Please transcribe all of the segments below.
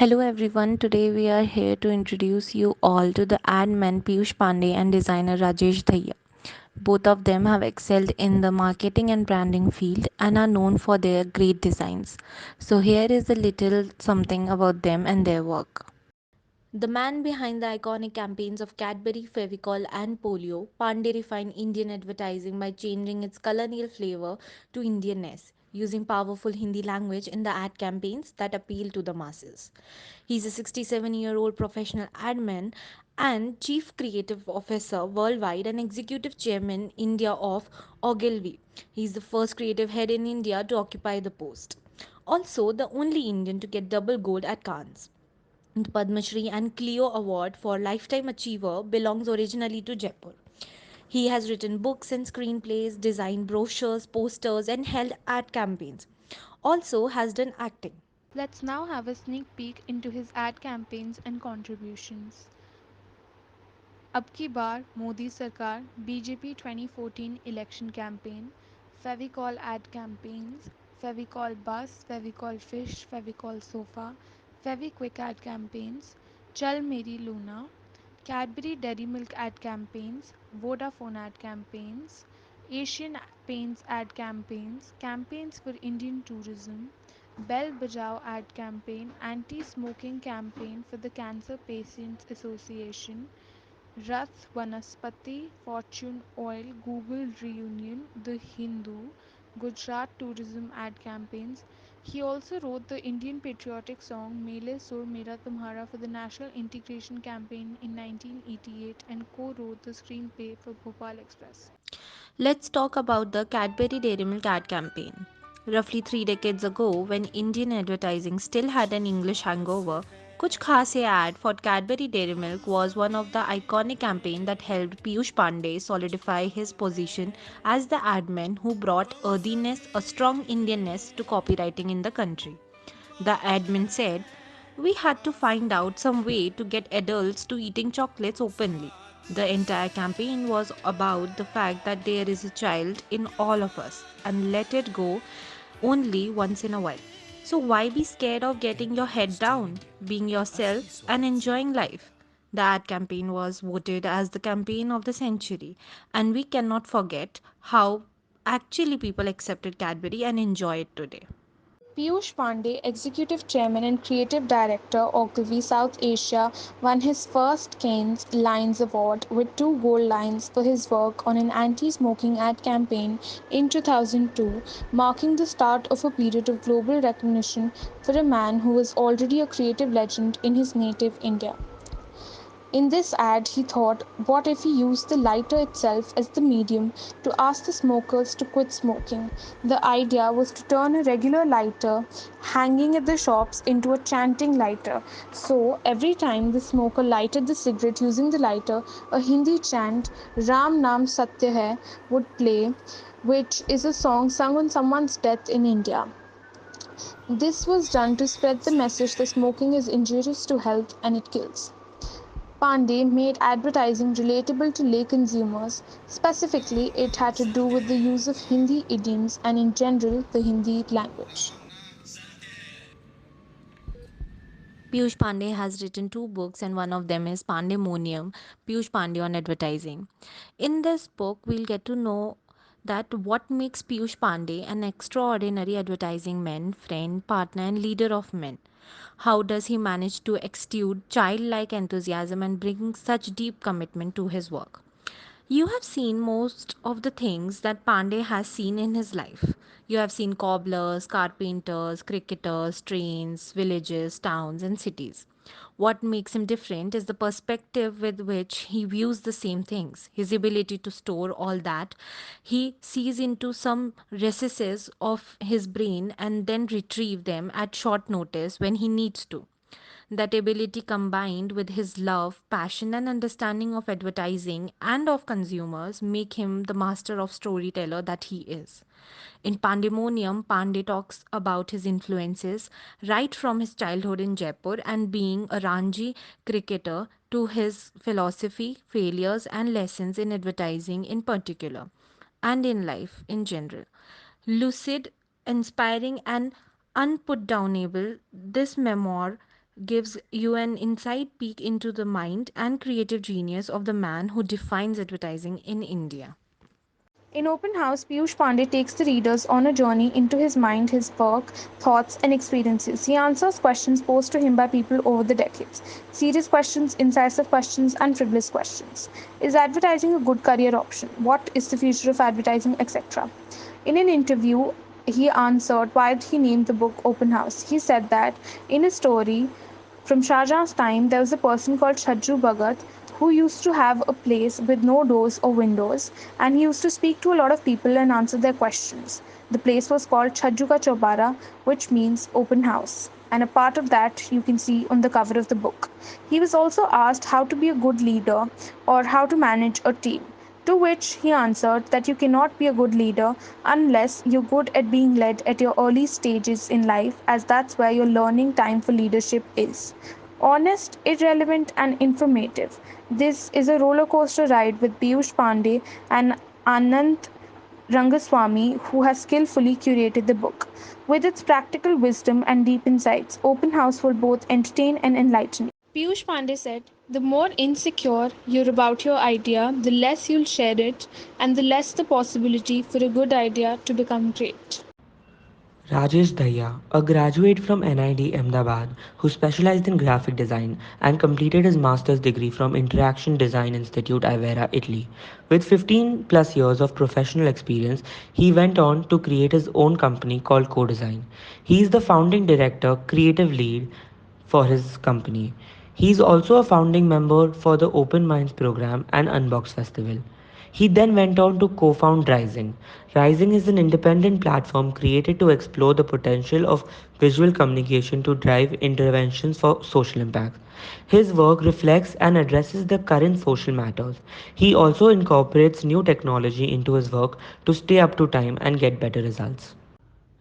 Hello everyone, today we are here to introduce you all to the ad men Piyush Pandey and designer Rajesh Dahiya. Both of them have excelled in the marketing and branding field and are known for their great designs. So here is a little something about them and their work. The man behind the iconic campaigns of Cadbury, Fevicol, and Polio, Pandey refined Indian advertising by changing its colonial flavor to Indianness, using powerful Hindi language in the ad campaigns that appeal to the masses. He's a 67-year-old professional admin and chief creative officer worldwide and executive chairman India of Ogilvy. He's the first creative head in India to occupy the post. Also, the only Indian to get double gold at Cannes. The Padma Shri and Clio Award for Lifetime Achiever belongs originally to Jaipur. He has written books and screenplays, designed brochures, posters, and held ad campaigns. Also has done acting. Let's now have a sneak peek into his ad campaigns and contributions. अब की बार मोदी सरकार BJP 2014 election campaign Fevicol ad campaigns Fevicol bus Fevicol fish Fevicol sofa Fevikwik ad campaigns चल मेरी Luna Cadbury Dairy Milk ad campaigns Vodafone ad campaigns Asian Paints ad campaigns for Indian tourism bell बजाओ ad campaign anti smoking campaign for the cancer patients association Rath Vanaspati, Fortune Oil, Google Reunion, The Hindu, Gujarat tourism ad campaigns. He also wrote the Indian patriotic song Mele Sur Mera Tumhara for the National Integration Campaign in 1988 and co-wrote the screenplay for Bhopal Express. Let's talk about the Cadbury Dairy Milk ad campaign. Roughly 3 decades ago, when Indian advertising still had an English hangover, Kuch Khas Hai ad for Cadbury Dairy Milk was one of the iconic campaigns that helped Piyush Pandey solidify his position as the ad man who brought earthiness, a strong Indianness to copywriting in the country. The admin said, we had to find out some way to get adults to eating chocolates openly. The entire campaign was about the fact that there is a child in all of us and let it go only once in a while. So, why be scared of getting your head down, being yourself, and enjoying life? The ad campaign was voted as the campaign of the century, and we cannot forget how actually people accepted Cadbury and enjoy it today. Piyush Pandey, Executive Chairman and Creative Director, Ogilvy South Asia, won his first Cannes Lions Award with two gold lions for his work on an anti-smoking ad campaign in 2002, marking the start of a period of global recognition for a man who was already a creative legend in his native India. In this ad, he thought, what if he used the lighter itself as the medium to ask the smokers to quit smoking? The idea was to turn a regular lighter hanging at the shops into a chanting lighter. So, every time the smoker lighted the cigarette using the lighter, a Hindi chant, Ram Naam Satya Hai, would play, which is a song sung on someone's death in India. This was done to spread the message that smoking is injurious to health and it kills. Pandey made advertising relatable to lay consumers. Specifically, it had to do with the use of Hindi idioms and, in general, the Hindi language. Piyush Pandey has written two books, and one of them is Pandemonium, Piyush Pandey on advertising. In this book, we'll get to know that what makes Piyush Pandey an extraordinary advertising man, friend, partner, and leader of men. How does he manage to exude childlike enthusiasm and bring such deep commitment to his work? You have seen most of the things that Pandey has seen in his life. You have seen cobblers, carpenters, cricketers, trains, villages, towns, and cities. What makes him different is the perspective with which he views the same things, his ability to store all that. He sees into some recesses of his brain and then retrieve them at short notice when he needs to. That ability combined with his love, passion, and understanding of advertising and of consumers make him the master of storyteller that he is. In Pandemonium, Pandey talks about his influences right from his childhood in Jaipur and being a Ranji cricketer to his philosophy, failures, and lessons in advertising in particular, and in life in general. Lucid, inspiring, and unputdownable, this memoir gives you an inside peek into the mind and creative genius of the man who defines advertising in India. In Open House, Piyush Pandey takes the readers on a journey into his mind, his work, thoughts, and experiences. He answers questions posed to him by people over the decades: serious questions, incisive questions, and frivolous questions. Is advertising a good career option? What is the future of advertising, etc.? In an interview, he answered why he named the book Open House. He said that in his story, from Shah Jahan's time, there was a person called Chhajju Bhagat who used to have a place with no doors or windows, and he used to speak to a lot of people and answer their questions. The place was called Chhajju Ka Chaubara, which means open house. And a part of that you can see on the cover of the book. He was also asked how to be a good leader or how to manage a team. To which he answered that you cannot be a good leader unless you're good at being led at your early stages in life, as that's where your learning time for leadership is. Honest, irrelevant, and informative. This is a roller coaster ride with Piyush Pandey and Anant Rangaswamy, who has skillfully curated the book. With its practical wisdom and deep insights, Open House will both entertain and enlighten. Piyush Pandey said, the more insecure you're about your idea, the less you'll share it, and the less the possibility for a good idea to become great. Rajesh Dahiya, a graduate from NID Ahmedabad who specialized in graphic design and completed his master's degree from Interaction Design Institute Ivera, Italy. With 15 plus years of professional experience, he went on to create his own company called Co-Design. He is the founding director, creative lead for his company. He is also a founding member for the Open Minds program and Unbox Festival. He then went on to co found Rising. Rising is an independent platform created to explore the potential of visual communication to drive interventions for social impact. His work reflects and addresses the current social matters. He also incorporates new technology into his work to stay up to time and get better results.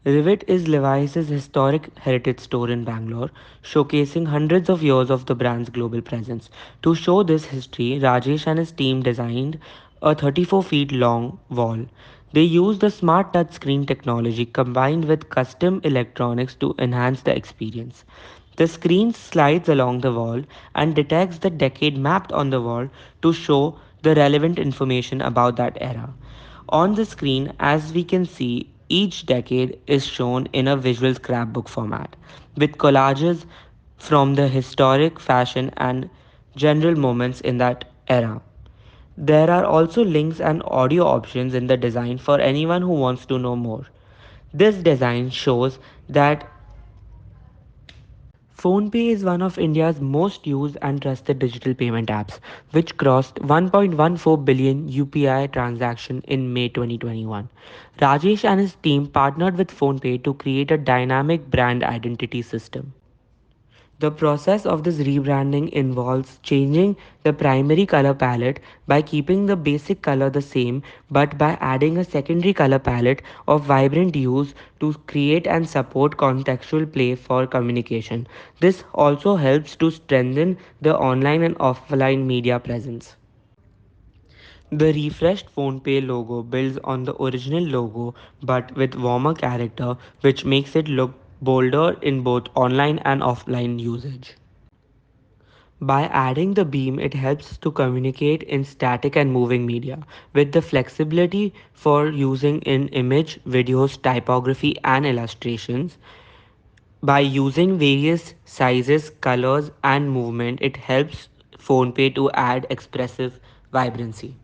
Rivet is Levi's historic heritage store in Bangalore, showcasing hundreds of years of the brand's global presence. To show this history, Rajesh and his team designed a 34 feet long wall. They used the smart touchscreen technology combined with custom electronics to enhance the experience. The screen slides along the wall and detects the decade mapped on the wall to show the relevant information about that era. On the screen, as we can see, each decade is shown in a visual scrapbook format, with collages from the historic, fashion, and general moments in that era. There are also links and audio options in the design for anyone who wants to know more. This design shows that PhonePe is one of India's most used and trusted digital payment apps, which crossed 1.14 billion UPI transactions in May 2021. Rajesh and his team partnered with PhonePe to create a dynamic brand identity system. The process of this rebranding involves changing the primary color palette by keeping the basic color the same but by adding a secondary color palette of vibrant hues to create and support contextual play for communication. This also helps to strengthen the online and offline media presence. The refreshed PhonePe logo builds on the original logo but with warmer character, which makes it look bolder in both online and offline usage. By adding the beam, it helps to communicate in static and moving media with the flexibility for using in image, videos, typography, and illustrations. By using various sizes, colors, and movement, it helps PhonePe to add expressive vibrancy.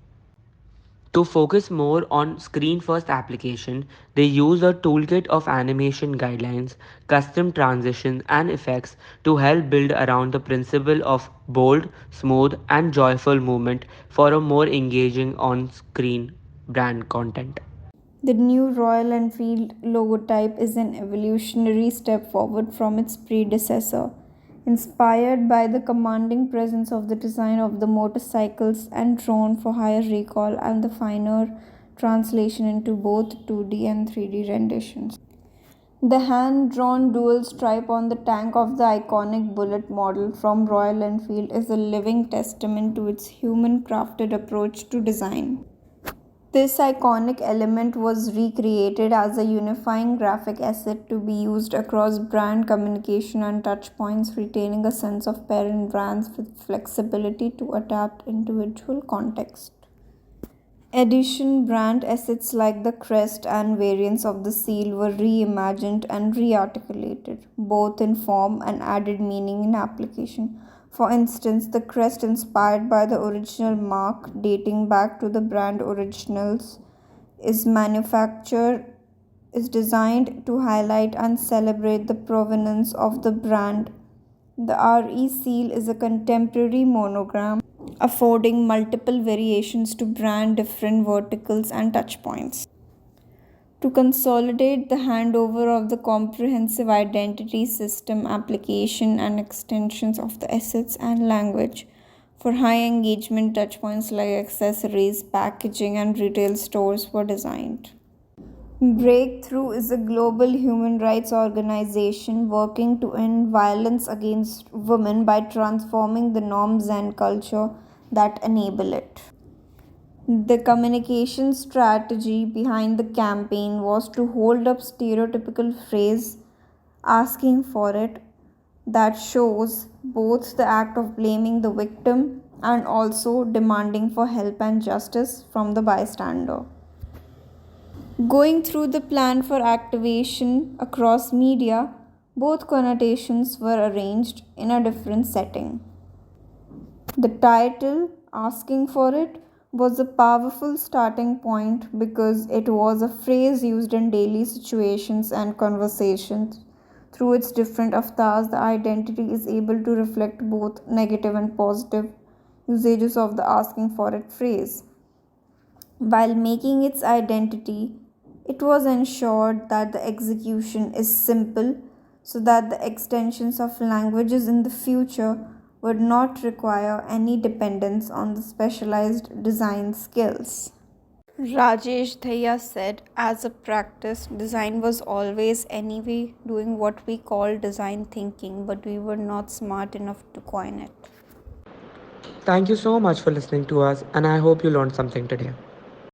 To focus more on screen first application, they use a toolkit of animation guidelines, custom transitions, and effects to help build around the principle of bold, smooth, and joyful movement for a more engaging on screen brand content. The new Royal Enfield logotype is an evolutionary step forward from its predecessor, inspired by the commanding presence of the design of the motorcycles and drawn for higher recall and the finer translation into both 2D and 3D renditions. The hand drawn dual stripe on the tank of the iconic Bullet model from Royal Enfield is a living testament to its human crafted approach to design. This iconic element was recreated as a unifying graphic asset to be used across brand communication and touchpoints, retaining a sense of parent brands with flexibility to adapt individual context. Addition brand assets like the crest and variants of the seal were reimagined and rearticulated, both in form and added meaning in application. For instance, the crest, inspired by the original mark dating back to the brand originals, is manufactured is designed to highlight and celebrate the provenance of the brand. The RE seal is a contemporary monogram affording multiple variations to brand different verticals and touchpoints. To consolidate the handover of the comprehensive identity system application and extensions of the assets and language for high engagement touchpoints like accessories, packaging, and retail stores were designed. Breakthrough is a global human rights organization working to end violence against women by transforming the norms and culture that enable it. The communication strategy behind the campaign was to hold up stereotypical phrase asking for it that shows both the act of blaming the victim and also demanding for help and justice from the bystander. Going through the plan for activation across media, both connotations were arranged in a different setting. The title, Asking for It, was a powerful starting point because it was a phrase used in daily situations and conversations. Through its different avatars, the identity is able to reflect both negative and positive usages of the asking for it phrase. While making its identity, it was ensured that the execution is simple so that the extensions of languages in the future would not require any dependence on the specialized design skills. Rajesh Dahiya said, as a practice, design was always anyway doing what we call design thinking, but we were not smart enough to coin it. Thank you so much for listening to us, and I hope you learned something today.